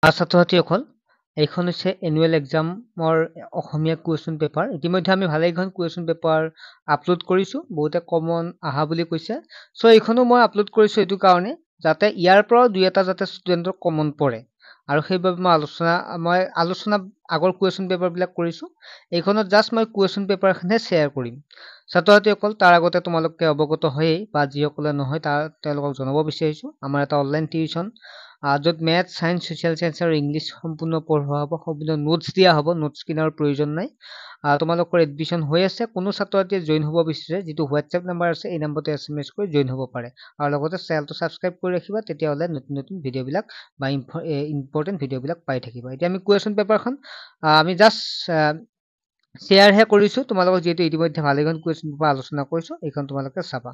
ছাত্ৰ-ছাত্ৰীসকল, এইখন হৈছে এনুৱেল এক্সামৰ অসমীয়া কুৱেশ্যন পেপাৰ। ইতিমধ্যে আমি ভালেকেইখন কুৱেশ্যন পেপাৰ আপলোড কৰিছোঁ। বহুতে কমন আহা বুলি কৈছে। চ' এইখনো মই আপলোড কৰিছোঁ এইটো কাৰণে যাতে ইয়াৰ পৰাও দুই এটা যাতে ষ্টুডেণ্টৰ কমন পৰে। আৰু সেইবাবে মই আলোচনা আগৰ কুৱেশ্যন পেপাৰবিলাক কৰিছোঁ। এইখনত জাষ্ট মই কুৱেশ্যন পেপাৰখনহে শ্বেয়াৰ কৰিম। ছাত্ৰ-ছাত্ৰীসকল, তাৰ আগতে তোমালোকে অৱগত হয়েই বা যিসকলে নহয় তেওঁলোকক জনাব বিচাৰিছোঁ আমাৰ এটা অনলাইন টিউশ্যন য'ত মেথছ, ছায়েন্স, ছ'চিয়েল ছায়েন্স আৰু ইংলিছ সম্পূৰ্ণ পঢ়োৱা হ'ব, সম্পূৰ্ণ নোটছ দিয়া হ'ব, নোটছ কিনাৰ প্ৰয়োজন নাই। তোমালোকৰ এডমিশ্যন হৈ আছে। কোনো ছাত্ৰ-ছাত্ৰীয়ে জইন হ'ব বিচাৰে, যিটো হোৱাটছএপ নাম্বাৰ আছে এই নাম্বাৰতে SMS কৰি জইন হ'ব পাৰে। আৰু লগতে চেনেলটো ছাবস্ক্ৰাইব কৰি ৰাখিবা, তেতিয়াহ'লে নতুন নতুন ভিডিঅ'বিলাক বা ইম্পৰ্টেণ্ট ভিডিঅ'বিলাক পাই থাকিবা। এতিয়া আমি কুৱেশ্যন পেপাৰখন আমি জাষ্ট শ্বেয়াৰহে কৰিছোঁ। তোমালোকক যিহেতু ইতিমধ্যে ভালেখন কুৱেশ্যন পেপাৰ আলোচনা কৰিছোঁ, এইখন তোমালোকে চাবা।